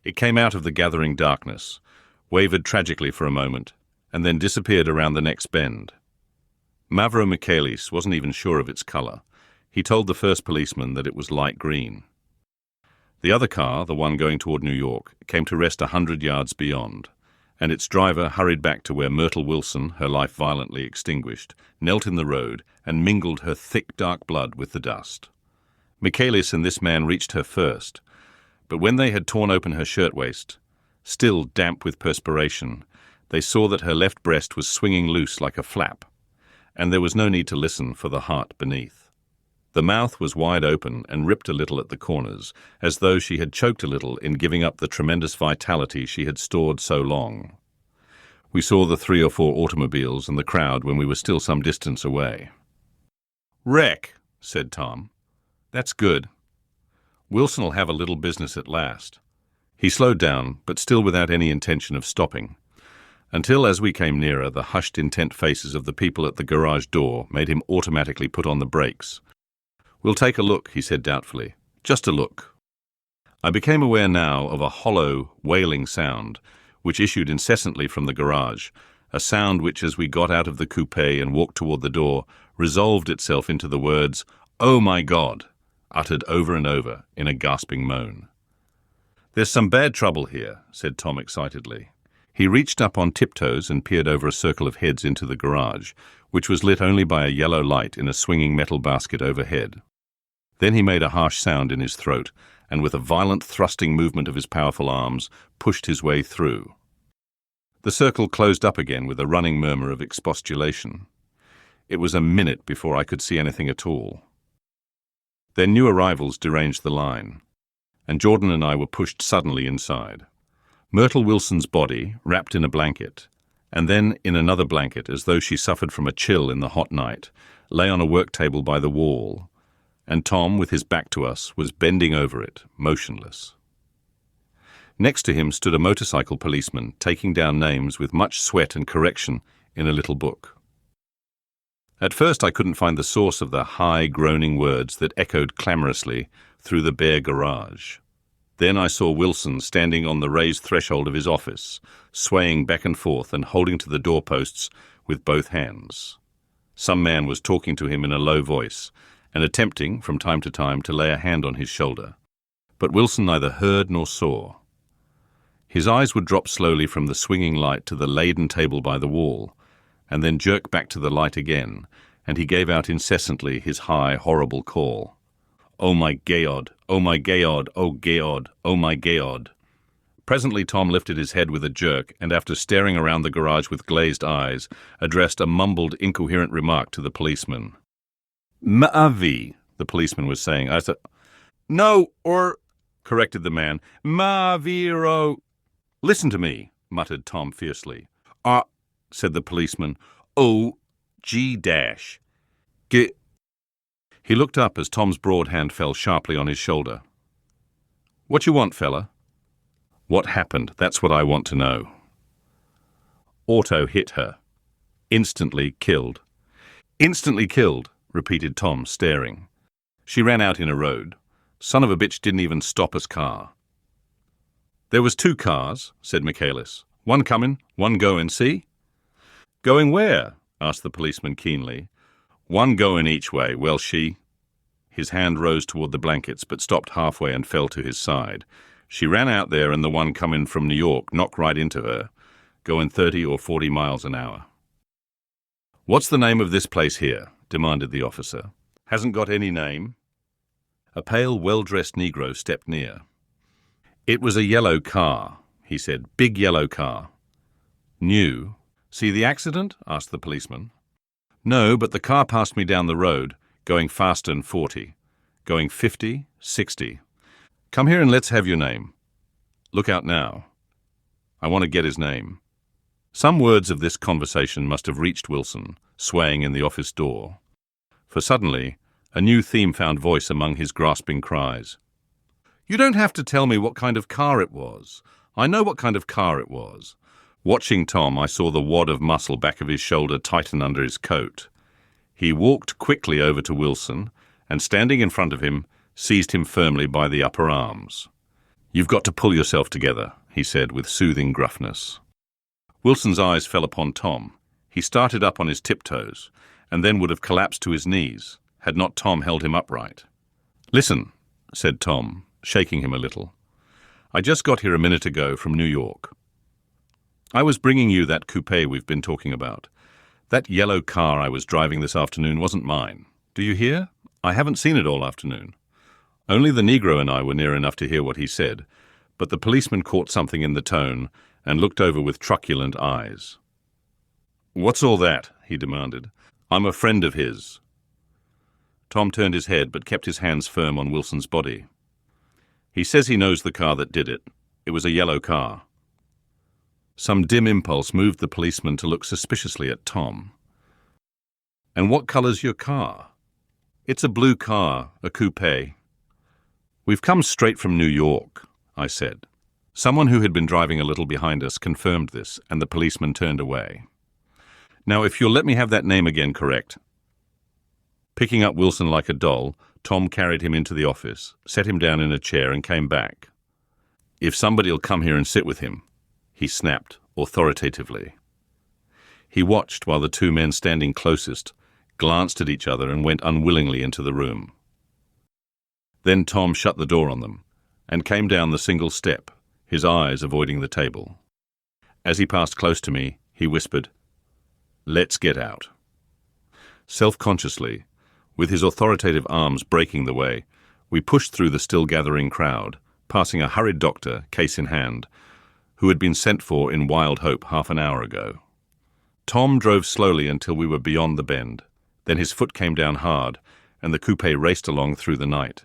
It came out of the gathering darkness, wavered tragically for a moment, and then disappeared around the next bend. Mavro Michaelis wasn't even sure of its color. He told the first policeman that it was light green. The other car, the one going toward New York, came to rest 100 yards beyond, and its driver hurried back to where Myrtle Wilson, her life violently extinguished, knelt in the road and mingled her thick, dark blood with the dust. Michaelis and this man reached her first, but when they had torn open her shirtwaist, still damp with perspiration, they saw that her left breast was swinging loose like a flap, and there was no need to listen for the heart beneath. The mouth was wide open and ripped a little at the corners, as though she had choked a little in giving up the tremendous vitality she had stored so long. We saw the 3 or 4 automobiles and the crowd when we were still some distance away. "Wreck," said Tom. "That's good. Wilson'll have a little business at last." He slowed down, but still without any intention of stopping, until as we came nearer, the hushed, intent faces of the people at the garage door made him automatically put on the brakes. "We'll take a look," he said doubtfully. "Just a look." I became aware now of a hollow, wailing sound, which issued incessantly from the garage, a sound which, as we got out of the coupe and walked toward the door, resolved itself into the words, "Oh my God!" uttered over and over in a gasping moan. "There's some bad trouble here," said Tom excitedly. He reached up on tiptoes and peered over a circle of heads into the garage, which was lit only by a yellow light in a swinging metal basket overhead. Then he made a harsh sound in his throat, and with a violent thrusting movement of his powerful arms, pushed his way through. The circle closed up again with a running murmur of expostulation. It was a minute before I could see anything at all. Then new arrivals deranged the line, and Jordan and I were pushed suddenly inside. Myrtle Wilson's body, wrapped in a blanket, and then in another blanket as though she suffered from a chill in the hot night, lay on a work table by the wall, and Tom, with his back to us, was bending over it, motionless. Next to him stood a motorcycle policeman, taking down names with much sweat and correction in a little book. At first I couldn't find the source of the high, groaning words that echoed clamorously through the bare garage. Then I saw Wilson standing on the raised threshold of his office, swaying back and forth and holding to the doorposts with both hands. Some man was talking to him in a low voice and attempting, from time to time, to lay a hand on his shoulder. But Wilson neither heard nor saw. His eyes would drop slowly from the swinging light to the laden table by the wall, and then jerk back to the light again, and he gave out incessantly his high, horrible call. "Oh my Geod! Oh my Geod! Oh Geod! Oh my Geod!" Presently Tom lifted his head with a jerk, and after staring around the garage with glazed eyes, addressed a mumbled, incoherent remark to the policeman. "Ma'avi," the policeman was saying. "No, or," corrected the man. "Ma'aviro." "Listen to me," muttered Tom fiercely. Said the policeman. O-G-dash. G. He looked up as Tom's broad hand fell sharply on his shoulder. "What you want, fella?" "What happened? That's what I want to know." "Auto hit her. Instantly killed." "Instantly killed," repeated Tom, staring. "She ran out in a road. Son of a bitch didn't even stop us car." "There was 2 cars," said Michaelis. "One comin', one goin', see?" "Going where?" asked the policeman keenly. "One going each way. Well, she—" His hand rose toward the blankets, but stopped halfway and fell to his side. "She ran out there, and the one comin' from New York knocked right into her, going 30 or 40 miles an hour." "What's the name of this place here?" demanded the officer. "Hasn't got any name." A pale, well-dressed Negro stepped near. "It was a yellow car," he said. "Big yellow car." "New. See the accident?" asked the policeman. "No, but the car passed me down the road, going faster than 40, going 50, 60. Come here and let's have your name. Look out now. I want to get his name." Some words of this conversation must have reached Wilson, swaying in the office door. For suddenly, a new theme found voice among his grasping cries. "You don't have to tell me what kind of car it was. I know what kind of car it was. Watching Tom, I saw the wad of muscle back of his shoulder tighten under his coat. He walked quickly over to Wilson and, standing in front of him, seized him firmly by the upper arms. "You've got to pull yourself together," he said with soothing gruffness. Wilson's eyes fell upon Tom. He started up on his tiptoes and then would have collapsed to his knees had not Tom held him upright. "Listen," said Tom, shaking him a little. "I just got here a minute ago from New York. I was bringing you that coupe we've been talking about. That yellow car I was driving this afternoon wasn't mine. Do you hear? I haven't seen it all afternoon. Only the Negro and I were near enough to hear what he said, but the policeman caught something in the tone and looked over with truculent eyes." "What's all that?" he demanded. "I'm a friend of his." Tom turned his head but kept his hands firm on Wilson's body. "He says he knows the car that did it. It was a yellow car." Some dim impulse moved the policeman to look suspiciously at Tom. "And what color's your car?" "It's a blue car, a coupe." "We've come straight from New York," I said. Someone who had been driving a little behind us confirmed this, and the policeman turned away. "Now, if you'll let me have that name again correct." Picking up Wilson like a doll, Tom carried him into the office, set him down in a chair, and came back. "If somebody'll come here and sit with him," he snapped authoritatively. He watched while the two men standing closest glanced at each other and went unwillingly into the room. Then Tom shut the door on them and came down the single step, his eyes avoiding the table. As he passed close to me, he whispered, "Let's get out." Self-consciously, with his authoritative arms breaking the way, we pushed through the still-gathering crowd, passing a hurried doctor, case in hand, who had been sent for in wild hope half an hour ago. Tom drove slowly until we were beyond the bend. Then his foot came down hard, and the coupe raced along through the night.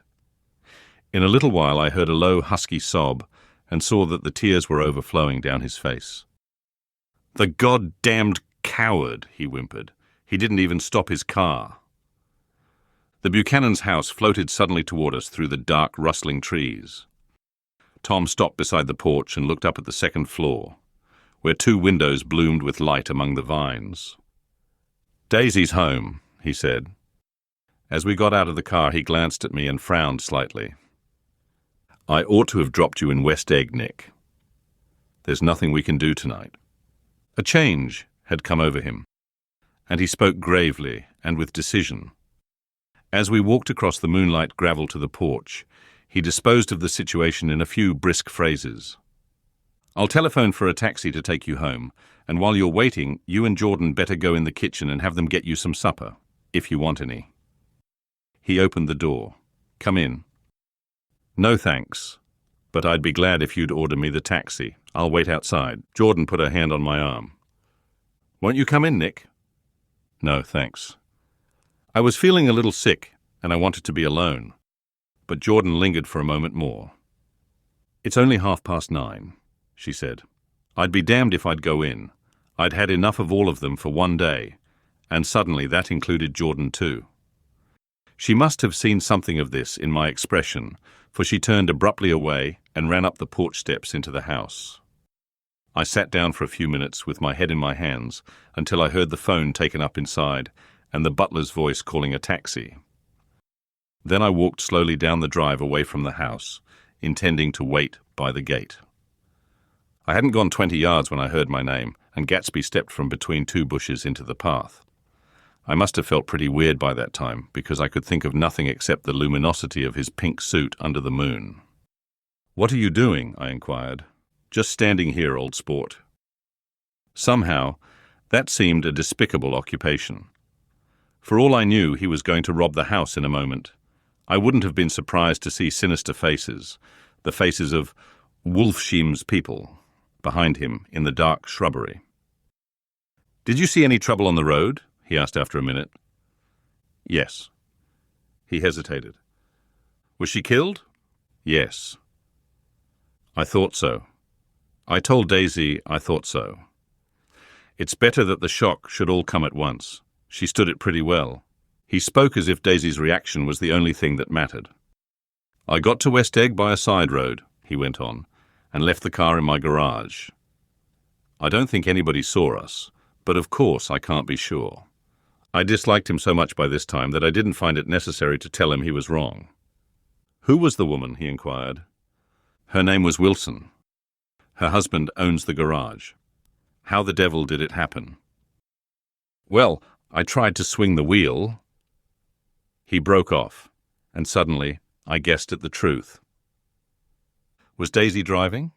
In a little while I heard a low, husky sob and saw that the tears were overflowing down his face. "The goddamned coward," he whimpered. "He didn't even stop his car." The Buchanan's house floated suddenly toward us through the dark, rustling trees. Tom stopped beside the porch and looked up at the second floor, where two windows bloomed with light among the vines. "Daisy's home," he said. As we got out of the car, he glanced at me and frowned slightly. "I ought to have dropped you in West Egg, Nick. There's nothing we can do tonight." A change had come over him, and he spoke gravely and with decision. As we walked across the moonlight gravel to the porch, he disposed of the situation in a few brisk phrases. "I'll telephone for a taxi to take you home, and while you're waiting, you and Jordan better go in the kitchen and have them get you some supper, if you want any." He opened the door. "Come in." "No thanks, but I'd be glad if you'd order me the taxi. I'll wait outside." Jordan put her hand on my arm. "Won't you come in, Nick?" "No, thanks." I was feeling a little sick, and I wanted to be alone, but Jordan lingered for a moment more. "It's only 9:30, she said. "I'd be damned if I'd go in. I'd had enough of all of them for one day, and suddenly that included Jordan too." She must have seen something of this in my expression, for she turned abruptly away and ran up the porch steps into the house. I sat down for a few minutes with my head in my hands until I heard the phone taken up inside and the butler's voice calling a taxi. Then I walked slowly down the drive away from the house, intending to wait by the gate. I hadn't gone 20 yards when I heard my name, and Gatsby stepped from between two bushes into the path. I must have felt pretty weird by that time, because I could think of nothing except the luminosity of his pink suit under the moon. "What are you doing?" I inquired. "Just standing here, old sport." Somehow, that seemed a despicable occupation. For all I knew, he was going to rob the house in a moment. I wouldn't have been surprised to see sinister faces, the faces of Wolfsheim's people, behind him in the dark shrubbery. "Did you see any trouble on the road?" he asked after a minute. "Yes." He hesitated. "Was she killed?" "Yes." "I thought so. I told Daisy I thought so. It's better that the shock should all come at once. She stood it pretty well." He spoke as if Daisy's reaction was the only thing that mattered. "I got to West Egg by a side road," he went on, "and left the car in my garage. I don't think anybody saw us, but of course I can't be sure. I disliked him so much by this time that I didn't find it necessary to tell him he was wrong. Who was the woman? He inquired. Her name was Wilson. Her husband owns the garage. How the devil did it happen? Well, I tried to swing the wheel. He broke off, and suddenly I guessed at the truth. Was Daisy driving?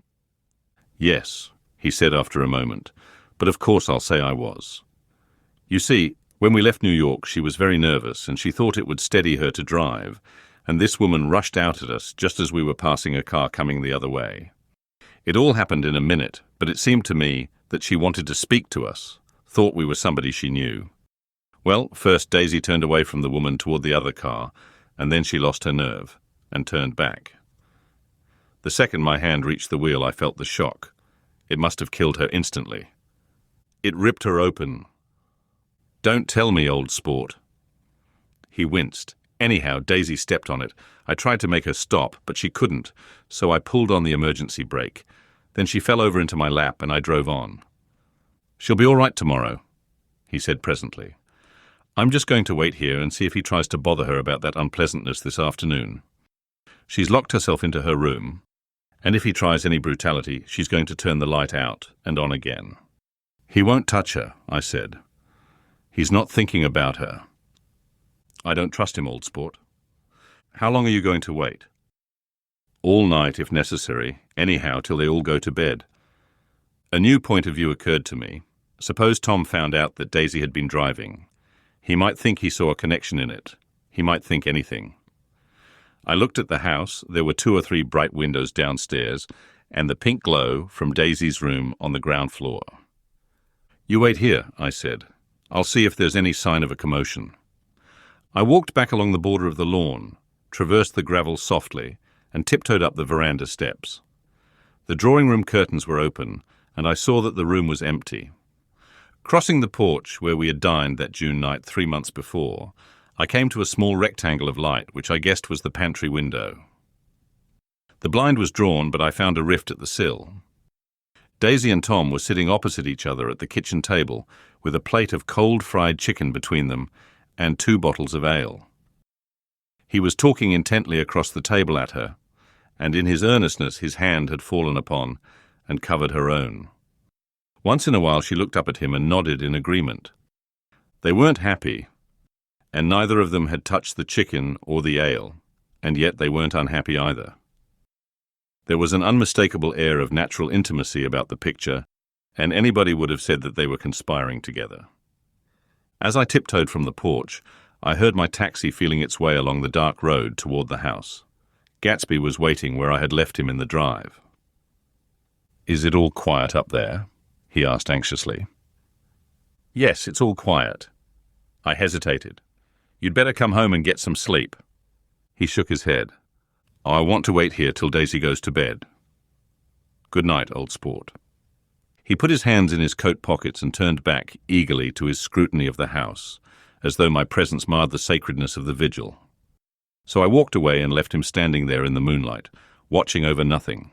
Yes, he said after a moment, but of course I'll say I was. You see, when we left New York, she was very nervous, and she thought it would steady her to drive, and this woman rushed out at us just as we were passing a car coming the other way. It all happened in a minute, but it seemed to me that she wanted to speak to us, thought we were somebody she knew. Well, first Daisy turned away from the woman toward the other car, and then she lost her nerve and turned back. The second my hand reached the wheel, I felt the shock. It must have killed her instantly. It ripped her open. Don't tell me, old sport. He winced. Anyhow, Daisy stepped on it. I tried to make her stop, but she couldn't, so I pulled on the emergency brake. Then she fell over into my lap and I drove on. She'll be all right tomorrow, he said presently. I'm just going to wait here and see if he tries to bother her about that unpleasantness this afternoon. She's locked herself into her room, and if he tries any brutality, she's going to turn the light out and on again. He won't touch her, I said. He's not thinking about her. I don't trust him, old sport. How long are you going to wait? All night, if necessary, anyhow, till they all go to bed. A new point of view occurred to me. Suppose Tom found out that Daisy had been driving. He might think he saw a connection in it. He might think anything. I looked at the house. There were 2 or 3 bright windows downstairs, and the pink glow from Daisy's room on the ground floor. You wait here, I said. I'll see if there's any sign of a commotion. I walked back along the border of the lawn, traversed the gravel softly, and tiptoed up the veranda steps. The drawing-room curtains were open, and I saw that the room was empty. Crossing the porch where we had dined that June night 3 months before, I came to a small rectangle of light, which I guessed was the pantry window. The blind was drawn, but I found a rift at the sill. Daisy and Tom were sitting opposite each other at the kitchen table with a plate of cold fried chicken between them and 2 bottles of ale. He was talking intently across the table at her, and in his earnestness his hand had fallen upon and covered her own. Once in a while she looked up at him and nodded in agreement. They weren't happy, and neither of them had touched the chicken or the ale, and yet they weren't unhappy either. There was an unmistakable air of natural intimacy about the picture, and anybody would have said that they were conspiring together. As I tiptoed from the porch, I heard my taxi feeling its way along the dark road toward the house. Gatsby was waiting where I had left him in the drive. Is it all quiet up there? He asked anxiously. Yes, it's all quiet. I hesitated. You'd better come home and get some sleep. He shook his head. I want to wait here till Daisy goes to bed. Good night, old sport. He put his hands in his coat pockets and turned back eagerly to his scrutiny of the house, as though my presence marred the sacredness of the vigil. So I walked away and left him standing there in the moonlight, watching over nothing.